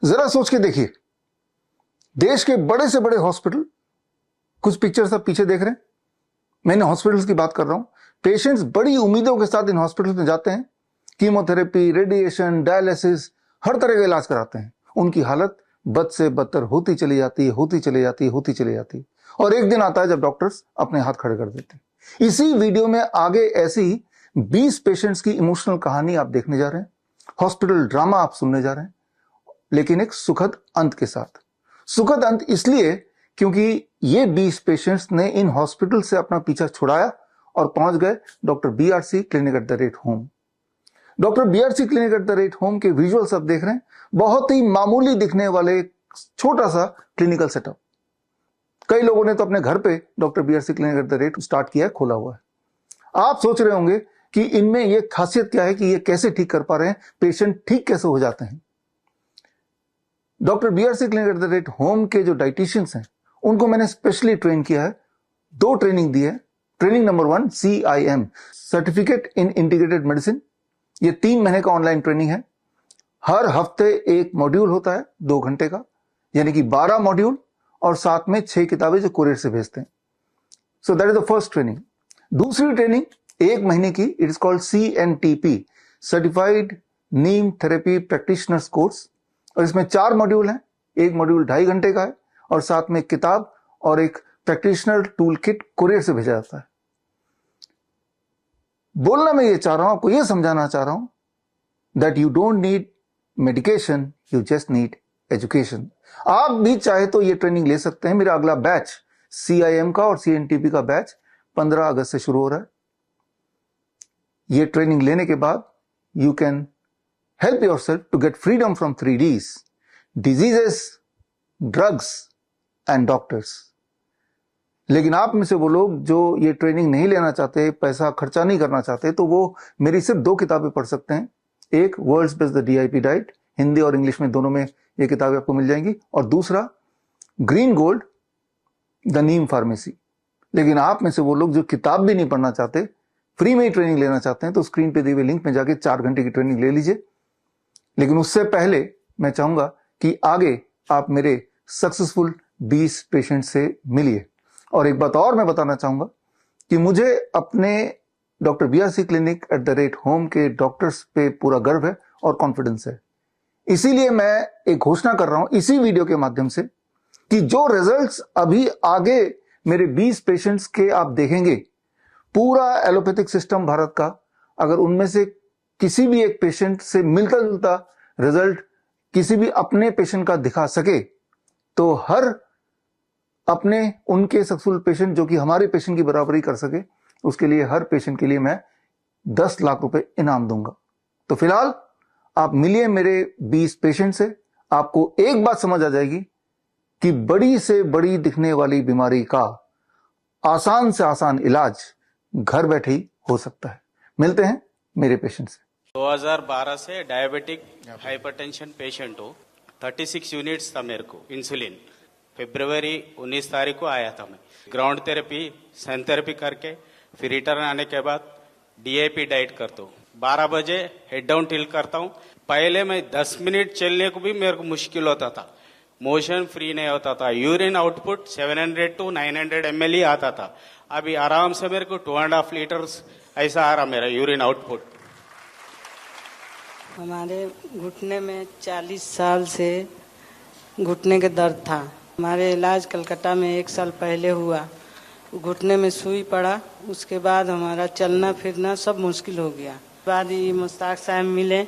जरा सोच के देखिए, देश के बड़े से बड़े हॉस्पिटल, कुछ पिक्चर्स आप पीछे देख रहे हैं, मैंने हॉस्पिटल्स की बात कर रहा हूं। पेशेंट्स बड़ी उम्मीदों के साथ इन हॉस्पिटल्स में जाते हैं, कीमोथेरेपी, रेडिएशन, डायलिसिस, हर तरह का इलाज कराते हैं। उनकी हालत बद से बदतर होती चली जाती है, होती चली जाती है, होती चली जाती है, और एक दिन आता है जब डॉक्टर्स अपने हाथ खड़े कर देते हैं। इसी वीडियो में आगे ऐसी 20 पेशेंट्स की इमोशनल कहानी आप देखने जा रहे हैं, हॉस्पिटल ड्रामा आप सुनने जा रहे हैं, लेकिन एक सुखद अंत के साथ। सुखद अंत इसलिए क्योंकि ये 20 पेशेंट्स ने इन हॉस्पिटल से अपना पीछा छुड़ाया और पहुंच गए doctor BRC clinic at the rate home. Doctor BRC clinic at the rate home के विजुअल्स आप देख रहे हैं, बहुत ही मामूली दिखने वाले छोटा सा क्लिनिकल सेटअप। कई लोगों ने तो अपने घर पे doctor BRC clinic at the rate start किया है, खोला हुआ है। आप सोच रहे होंगे कि इनमें यह खासियत क्या है कि ये कैसे ठीक कर पा रहे हैं, पेशेंट ठीक कैसे हो जाते हैं। Doctor BRC clinic at the rate home के जो डाइटिशियंस हैं, उनको मैंने स्पेशली ट्रेन किया है, 2 ट्रेनिंग दी है। Training number 1 CIM, certificate in integrated medicine. ये 3 महीने का ऑनलाइन ट्रेनिंग है। हर हफ्ते एक मॉड्यूल होता है 2 घंटे का, यानी कि 12 मॉड्यूल, और साथ में 6 किताबें जो कुरियर से भेजते हैं। So that is the first training. दूसरी ट्रेनिंग 1 महीने की, it is called CNTP, certified Neem therapy practitioners course, और इसमें 4 मॉड्यूल हैं। एक मॉड्यूल 2.5 घंटे का है, और साथ में एक किताब और एक प्रैक्टिशनर टूल किट कुरियर से भेजा जाता है। बोलना मैं ये चाह रहा हूं, आपको ये समझाना चाह रहा हूं that you don't need medication, you just need education. आप भी चाहे तो ये ट्रेनिंग ले सकते हैं। मेरा अगला बैच CIM का और CNTP का बैच 15 अगस्त से शुरू हो रहा है। ये ट्रेनिंग लेने के बाद you can help yourself to get freedom from 3Ds: diseases, drugs and doctors। लेकिन आप में से वो लोग जो ये ट्रेनिंग नहीं लेना चाहते, पैसा खर्चा नहीं करना चाहते, तो वो मेरी सिर्फ 2 किताबें पढ़ सकते हैं। एक world's best the DIP diet, Hindi और इंग्लिश में दोनों में ये किताबें आपको मिल जाएंगी, और दूसरा green gold the Neem pharmacy. लेकिन आप में से वो लोग जो किताब भी नहीं पढ़ना चाहते, फ्री में ही ट्रेनिंग लेना चाहते हैं, तो स्क्रीन पे दिए हुए लिंक में जाके 4 घंटे की ट्रेनिंग ले लीजिए। लेकिन उससे पहले मैं चाहूंगा कि आगे आप मेरे सक्सेसफुल 20 पेशेंट से मिलिए। और एक बात और मैं बताना चाहूंगा कि मुझे अपने doctor BRC clinic at the rate home के डॉक्टर्स पे पूरा गर्व है और कॉन्फिडेंस है। इसीलिए मैं एक घोषणा कर रहा हूं इसी वीडियो के माध्यम से कि जो रिजल्ट्स अभी आगे मेरे 20 पेशेंट्स के आप देखेंगे, पूरा एलोपैथिक सिस्टम भारत का, अगर उनमें से किसी भी एक पेशेंट से मिलता जुलता रिजल्ट किसी भी अपने पेशेंट का दिखा सके, तो हर अपने उनके सक्सेसफुल पेशेंट जो कि हमारे पेशेंट की बराबरी कर सके, उसके लिए हर पेशेंट के लिए मैं 10 लाख रुपए इनाम दूंगा। तो फिलहाल आप मिलिए मेरे 20 पेशेंट से, आपको एक बात समझ आ जाएगी कि बड़ी से बड़ी दिखने वाली बीमारी का आसान से आसान इलाज घर बैठे ही हो सकता है। मिलते हैं मेरे पेशेंट से। 2012 से डायबिटिक हाइपरटेंशन पेशेंट हूँ। 36 यूनिट्स था मेरे को इंसुलिन। फरवरी 19 तारीख को आया था मैं। ग्राउंड थेरेपी, सन थेरेपी करके फिर रिटर्न आने के बाद DIP डाइट करता हूँ। 12 बजे हेड डाउन टिल्ट करता हूँ। पहले मैं 10 मिनट चलने को भी मेरे को मुश्किल होता था, मोशन फ्री नहीं होता था। यूरिन आउटपुट 700 to 900 ml ही आता था। अभी आराम से मेरे को 2.5 लीटर्स ऐसा आ रहा मेरा यूरिन आउटपुट। हमारे घुटने में 40 साल से घुटने के दर्द था। हमारे इलाज कलकत्ता में 1 साल पहले हुआ। घुटने में सुई पड़ा, उसके बाद हमारा चलना फिरना सब मुश्किल हो गया। बाद ये मुश्ताक साहब मिले,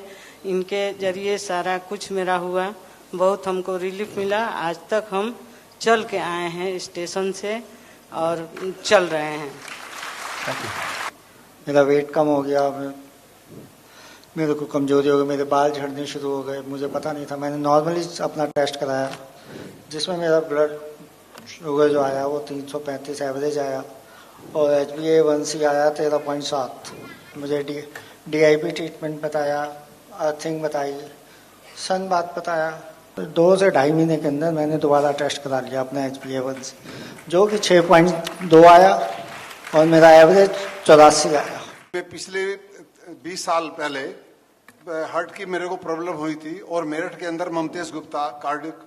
इनके जरिए सारा कुछ मेरा हुआ, बहुत हमको रिलीफ मिला। आज तक हम चल के आए हैं स्टेशन से और चल रहे हैं। मेरा वेट कम हो गया, मेरे को कमजोरी हो गई, मेरे बाल झड़ने शुरू हो गए। मुझे पता नहीं था। मैंने नॉर्मली अपना टेस्ट कराया, जिसमें मेरा ब्लड शुगर जो आया वो 335 एवरेज आया, और HbA1c आया 13.7। मुझे DIP ट्रीटमेंट बताया, अर्थिंग बताई, सन बात बताया। 2 से 2.5 महीने के अंदर मैंने दोबारा टेस्ट करा लिया अपना HbA1c, जो कि 6.2 आया, और मेरा एवरेज 84 आया। पिछले 20 साल पहले हार्ट की मेरे को प्रॉब्लम हुई थी और मेरठ के अंदर ममतेज गुप्ता कार्डियक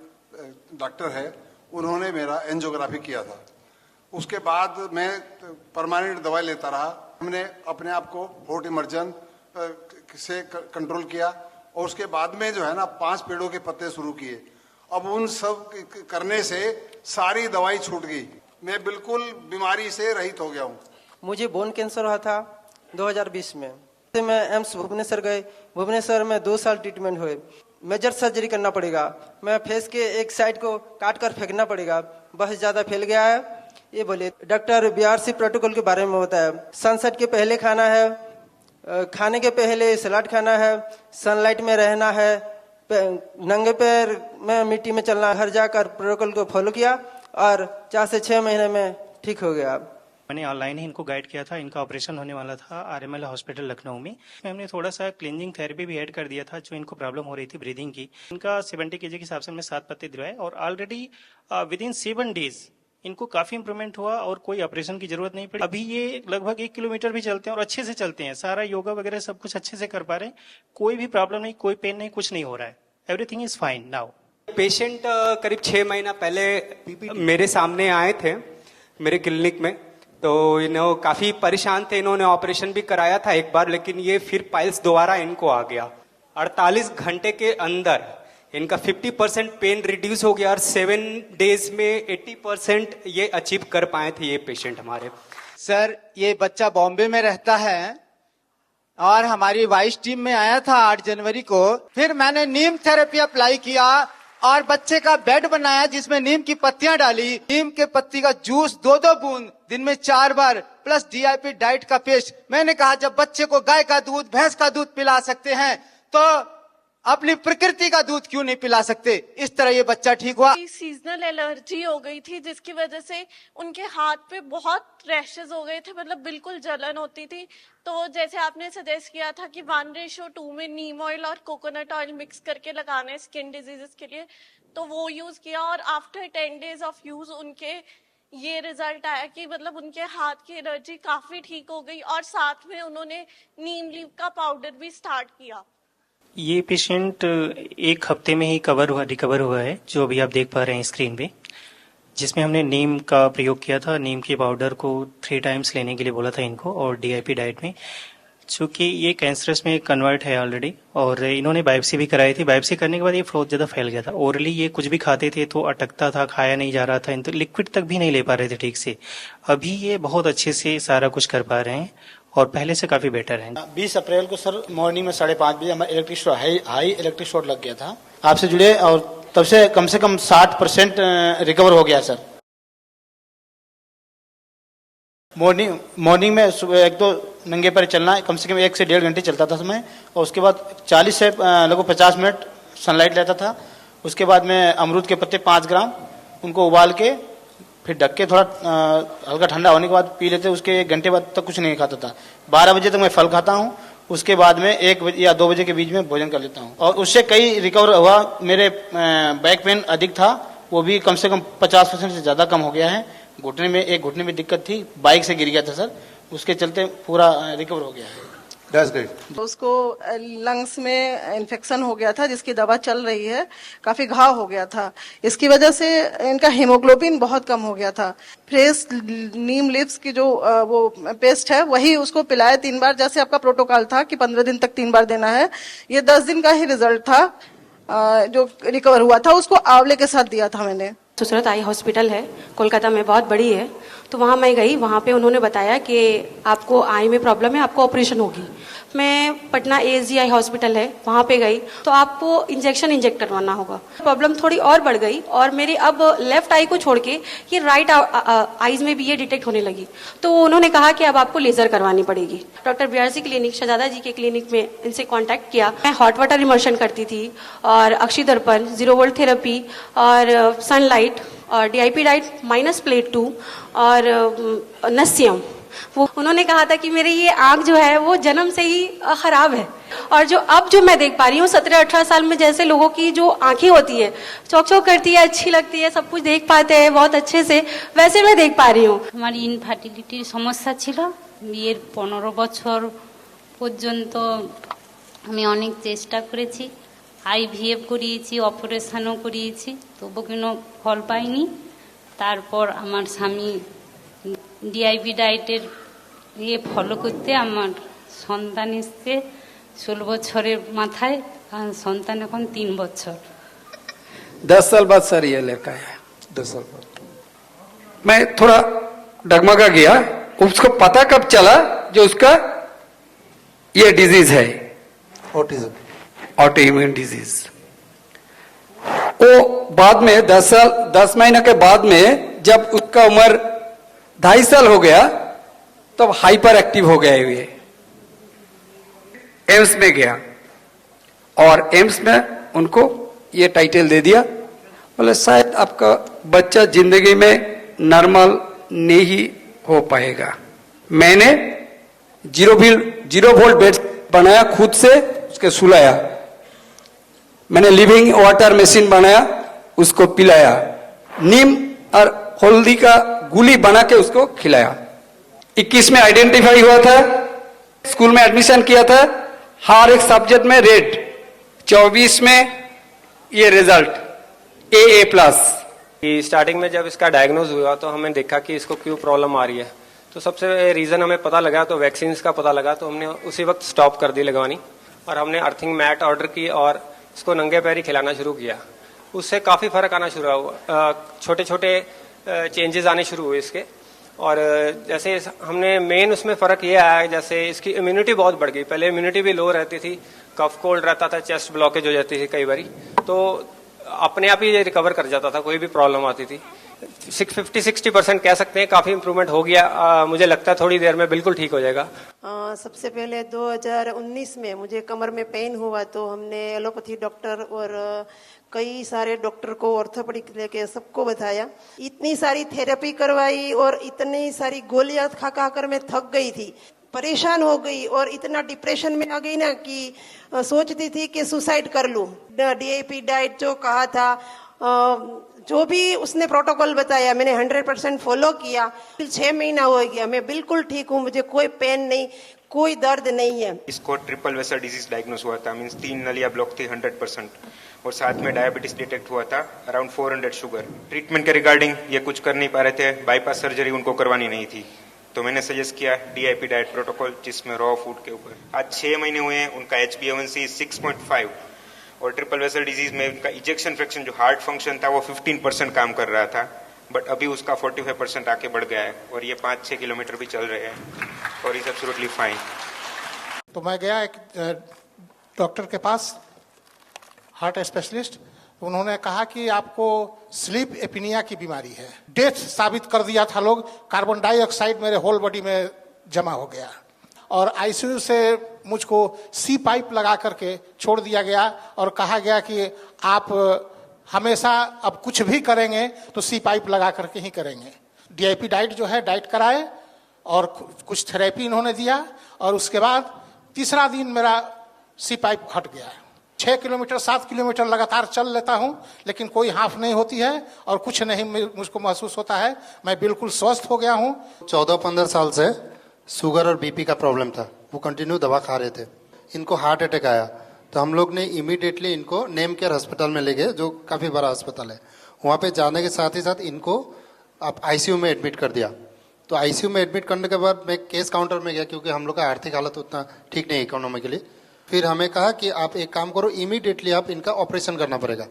डॉक्टर है, उन्होंने मेरा एंजियोग्राफी किया था। उसके बाद मैं परमानेंट दवाई लेता रहा। हमने अपने आप को फोर्ट इमर्जन से कंट्रोल किया और उसके बाद में जो है ना 5 पेड़ों के पत्ते शुरू किए। अब उन सब करने से सारी दवाई छूट गई, मैं बिल्कुल बीमारी से रहित हो गया हूँ। मुझे बोन कैंसर हुआ था 2020 में। मैं एम्स भुवनेश्वर गए, भुवनेश्वर में 2 साल ट्रीटमेंट हुए। मेजर सर्जरी करना पड़ेगा, मैं फेस के एक साइड को काट कर फेंकना पड़ेगा, बहुत ज्यादा फैल गया है ये बोले। डॉक्टर बीआरसी प्रोटोकॉल के बारे में बताया, सनसेट के पहले खाना है, खाने के पहले सलाद खाना है, सनलाइट में रहना है, नंगे पैर में मिट्टी में चलना, हर जाकर प्रोटोकॉल को फॉलो किया और 4 से 6 महीने में ठीक हो गया। मैंने ऑनलाइन ही इनको गाइड किया था। इनका ऑपरेशन होने वाला था आरएमएल हॉस्पिटल लखनऊ में। हमने थोड़ा सा क्लींजिंग थेरेपी भी ऐड कर दिया था जो इनको प्रॉब्लम हो रही थी ब्रीदिंग की। इनका 70 kg के हिसाब से हमने 7 पत्ते दिलवाए और ऑलरेडी विद इन 7 डेज इनको काफी इंप्रूवमेंट हुआ और कोई ऑपरेशन की जरूरत नहीं पड़ी। अभी ये लगभग 1 किलोमीटर भी चलते हैं और अच्छे से चलते हैं, सारा योगा वगैरह सब कुछ अच्छे से कर पा रहे हैं, कोई भी प्रॉब्लम नहीं, कोई पेन नहीं, कुछ नहीं हो रहा है, everything is fine now. Patient करीब 6 महीना पहले मेरे सामने आए थे मेरे क्लिनिक में, तो इन्हों काफी परेशान थे। इन्होंने ऑपरेशन भी कराया था एक बार, लेकिन ये फिर पाइल्स दोबारा इनको आ गया। 48 घंटे के अंदर इनका 50% पेन रिड्यूस हो गया और 7 डेज में 80% ये अचीव कर पाए थे ये पेशेंट हमारे। सर, ये बच्चा बॉम्बे में रहता है और हमारी वाइस टीम में आया था 8 जनवरी को। फिर मैंने नीम थेरेपी अप्लाई किया और बच्चे का बेड बनाया जिसमें नीम की पत्तियां डाली, नीम के पत्ती का जूस 2-2 बूंद दिन में 4 बार प्लस डीआईपी डाइट का पेस्ट। मैंने कहा जब बच्चे को गाय का दूध, भैंस का दूध पिला सकते हैं तो अपनी प्रकृति का दूध क्यों नहीं पिला सकते। इस तरह ये बच्चा ठीक हुआ। सीजनल एलर्जी हो गई थी जिसकी वजह से उनके हाथ पे बहुत रैशेस हो गए थे, मतलब बिल्कुल जलन होती थी। तो जैसे आपने सजेस्ट किया था कि 1:2 में नीम ऑयल और कोकोनट ऑयल मिक्स करके लगाने स्किन डिजीजेस के लिए, तो वो यूज किया और आफ्टर 10 डेज ऑफ यूज उनके ये रिजल्ट आया कि मतलब उनके हाथ की एलर्जी काफी ठीक हो गई और साथ में उन्होंने नीम लीव का पाउडर भी स्टार्ट किया। ये पेशेंट 1 हफ्ते में ही रिकवर हुआ है, जो अभी आप देख पा रहे हैं स्क्रीन पे, जिसमें हमने नीम का प्रयोग किया था। नीम के पाउडर को 3 टाइम्स लेने के लिए बोला था इनको और डीआईपी डाइट में, चूंकि ये कैंसरस में कन्वर्ट है ऑलरेडी और इन्होंने बायोप्सी भी कराई थी। बायोप्सी करने के बाद ये बहुत ज़्यादा फैल गया था। ओरली ये कुछ भी खाते थे तो अटकता था, खाया नहीं जा रहा था, तो लिक्विड तक भी नहीं ले पा रहे थे ठीक से। अभी ये बहुत अच्छे से सारा कुछ कर पा रहे हैं और पहले से काफी बेटर है। 20 अप्रैल को सर मॉर्निंग में 5:30 बजे हमारा electric short high electric short लग गया था। आपसे जुड़े और तब से कम 60% रिकवर हो गया सर। मॉर्निंग में सुबह 1-2 नंगे पैर चलना कम से कम 1 से 1.5 घंटे चलता था समय, और उसके बाद 40 से लगभग 50 मिनट सनलाइट लेता था। उसके बाद में अमरूद के पत्ते 5 ग्राम उनको उबाल के फिर ढक के थोड़ा हल्का ठंडा होने के बाद पी लेते। उसके 1 घंटे बाद तक कुछ नहीं खाता था। 12 बजे तक मैं फल खाता हूँ, उसके बाद में 1 बजे या 2 बजे के बीच में भोजन कर लेता हूँ और उससे कई रिकवर हुआ। मेरे बैक पेन अधिक था, वो भी कम से कम 50% से ज्यादा कम हो गया है। घुटने में दिक्कत थी, बाइक से गिर गया था सर, उसके चलते पूरा रिकवर हो गया है। That's great. उसको लंग्स में इन्फेक्शन हो गया था जिसकी दवा चल रही है, काफी घाव हो गया था, इसकी वजह से इनका हीमोग्लोबिन बहुत कम हो गया था। फ्रेश नीम लीव्स की जो वो पेस्ट है वही उसको पिलाया 3 बार, जैसे आपका प्रोटोकॉल था कि 15 दिन तक 3 बार देना है। ये 10 दिन का ही रिजल्ट था जो रिकवर हुआ था, उसको आंवले के साथ दिया था मैंने। सुसरत आई हॉस्पिटल है कोलकाता में, बहुत बड़ी है, तो वहाँ मैं गई। वहाँ पे उन्होंने बताया कि आपको आई में प्रॉब्लम है, आपको ऑपरेशन होगी। मैं पटना ASGI हॉस्पिटल है वहाँ पे गई तो आपको इंजेक्शन इंजेक्ट करवाना होगा। प्रॉब्लम थोड़ी और बढ़ गई और मेरी अब लेफ्ट आई को छोड़ के ये राइट आईज में भी ये डिटेक्ट होने लगी, तो उन्होंने कहा कि अब आपको लेजर करवानी पड़ेगी। डॉक्टर बीआरसी क्लिनिक शहजादा जी के क्लिनिक में इनसे कॉन्टैक्ट किया। मैं हॉट वाटर इमर्शन करती थी और अक्षी दर्पण, 0 वोल्ट थेरेपी और सनलाइट और डीआईपी डाइट -प्लेट 2 और नस्यम। वो उन्होंने कहा था कि मेरी ये आंख जो है वो जन्म से ही खराब है और जो मैं देख पा रही हूँ 17-18 साल में जैसे लोगों की जो आंखें होती है चौक चौक करती है, अच्छी लगती है, सब कुछ देख पाते हैं बहुत अच्छे से, वैसे मैं देख पा रही हूँ। हमारी इनफार्टिलिटीर समस्या ছিল, বিয়ের 15 বছর পর্যন্ত আমি অনেক চেষ্টা করেছি, আইভিএফ করিয়েছি, অপারেশনও করিয়েছি, তবু কোনো ফল পাইনি। তারপর আমার স্বামী ডিআইপি ডায়েটের ফলো করতে আমার সন্তান এসছে 16 বছরের মাথায়, আর সন্তান এখন 3 বছর। 10 साल बाद सर ये लड़का है, 10 साल बाद मैं थोड़ा डगमगा गया। उसको पता कब चला जो उसका ये डिजीज है, ऑटिज्म, ऑटोइम्यून डिजीज। वो बाद में 10 महीने के बाद में जब उसका उम्र 2.5 साल हो गया तब हाइपर एक्टिव हो गया हुए। एम्स में गया और एम्स में उनको ये टाइटल दे दिया, बोले शायद आपका बच्चा जिंदगी में नॉर्मल नहीं हो पाएगा। मैंने 0 वोल्ट बेड बनाया, खुद से उसके सुलाया। मैंने लिविंग वाटर मशीन बनाया, उसको पिलाया। नीम और हल्दी का गोली बना के उसको खिलाया। 21 में आइडेंटिफाई हुआ था, स्कूल में एडमिशन किया था, हर एक सब्जेक्ट में रेड। 24 में ये रिजल्ट AA+। स्टार्टिंग में जब इसका डायग्नोज हुआ तो हमें देखा कि इसको क्यों प्रॉब्लम आ रही है, तो सबसे रीज़न हमें पता लगा, तो वैक्सीन का पता लगा, तो हमने उसी वक्त स्टॉप कर दी लगवानी और हमने अर्थिंग मैट ऑर्डर की और इसको नंगे पैर ही खिलाना शुरू किया। उससे काफ़ी फर्क आना शुरू हुआ, छोटे छोटे चेंजेस आने शुरू हुए इसके। और जैसे हमने मेन उसमें फ़र्क ये आया, जैसे इसकी इम्यूनिटी बहुत बढ़ गई। पहले इम्यूनिटी भी लो रहती थी, कफ कोल्ड रहता था, चेस्ट ब्लॉकेज हो जाती थी कई बारी, तो अपने आप ही ये रिकवर कर जाता था, कोई भी प्रॉब्लम आती थी। 50-60% कह सकते हैं, काफ़ी इम्प्रूवमेंट हो गया। मुझे लगता है थोड़ी देर में बिल्कुल ठीक हो जाएगा। सबसे पहले 2019 में मुझे कमर में पेन हुआ, तो हमने एलोपैथी डॉक्टर और कई सारे डॉक्टर को, ऑर्थोपेडिक लेके सबको बताया। इतनी सारी थेरेपी करवाई और इतनी सारी गोलियां खा खा कर मैं थक गई थी, परेशान हो गई और इतना डिप्रेशन में आ गई ना कि सोचती थी कि सुसाइड कर लूं। डीआईपी डाइट जो कहा था, जो भी उसने प्रोटोकॉल बताया, मैंने 100% फॉलो किया। 6 महीना हो गया, मैं बिल्कुल ठीक हूँ, मुझे कोई पेन नहीं, कोई दर्द नहीं है। इसको ट्रिपल वेसल डिजीज डायग्नोस हुआ था, मींस 3 नलियां ब्लॉक थी 100%, और साथ में डायबिटीज डिटेक्ट हुआ था, अराउंड 400 शुगर। ट्रीटमेंट के रिगार्डिंग ये कुछ कर नहीं पा रहे थे, बाईपास सर्जरी उनको करवानी नहीं थी, तो मैंने सजेस्ट किया डीआईपी डाइट प्रोटोकॉल, जिसमें रॉ फूड के ऊपर। आज 6 महीने हुए हैं, उनका HbA1c 6.5 और ट्रिपल वेसल डिजीज में उनका इजेक्शन फ्रैक्शन जो हार्ट फंक्शन था वो 15% काम कर रहा था, बट अभी उसका 45% आके बढ़ गया है और ये 5-6 किलोमीटर भी चल रहे हैं और इज एब्सोल्युटली फाइन। तो मैं गया एक डॉक्टर के पास, हार्ट स्पेशलिस्ट, उन्होंने कहा कि आपको स्लीप एपिनिया की बीमारी है। डेथ साबित कर दिया था लोग, कार्बन डाइऑक्साइड मेरे होल बॉडी में जमा हो गया और आईसीयू से मुझको सी पाइप लगा करके छोड़ दिया गया और कहा गया कि आप हमेशा अब कुछ भी करेंगे तो सी पाइप लगा करके ही करेंगे। डीआईपी डाइट जो है, डाइट कराए और कुछ थेरेपी इन्होंने दिया और उसके बाद तीसरा दिन मेरा सी पाइप हट गया। 6 किलोमीटर 7 किलोमीटर लगातार चल लेता हूं, लेकिन कोई हाफ नहीं होती है और कुछ नहीं मुझको महसूस होता है। मैं बिल्कुल स्वस्थ हो गया हूं। 14-15 साल से शुगर और बीपी का प्रॉब्लम था, वो कंटिन्यू दवा खा रहे थे। इनको हार्ट अटैक आया तो हम लोग ने इमीडिएटली इनको नेम केयर अस्पताल में ले गए, जो काफ़ी बड़ा अस्पताल है। वहाँ पे जाने के साथ ही साथ इनको आप आईसीयू में एडमिट कर दिया। तो आईसीयू में एडमिट करने के बाद मैं केस काउंटर में गया, क्योंकि हम लोग का आर्थिक हालत उतना ठीक नहीं इकोनॉमिकली। फिर हमें कहा कि आप एक काम करो, इमीडिएटली आप इनका ऑपरेशन करना पड़ेगा।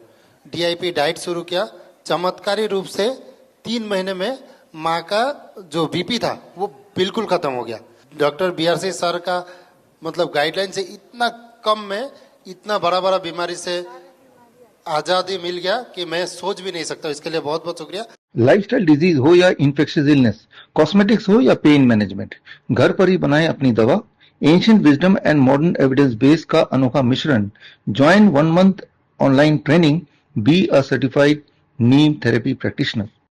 डीआईपी डाइट शुरू किया, चमत्कारी रूप से 3 महीने में माँ का जो बीपी था वो बिल्कुल खत्म हो गया। डॉक्टर BRC सर का मतलब गाइडलाइन से इतना कम में इतना बड़ा बीमारी से आजादी मिल गया कि मैं सोच भी नहीं सकता। इसके लिए बहुत बहुत शुक्रिया। लाइफस्टाइल डिजीज हो या इन्फेक्शियस इलनेस, कॉस्मेटिक्स हो या पेन मैनेजमेंट, घर पर ही बनाएं अपनी दवा। Ancient wisdom and modern evidence base का अनोखा मिश्रण। Join 1 month online training, be a certified Neem therapy practitioner.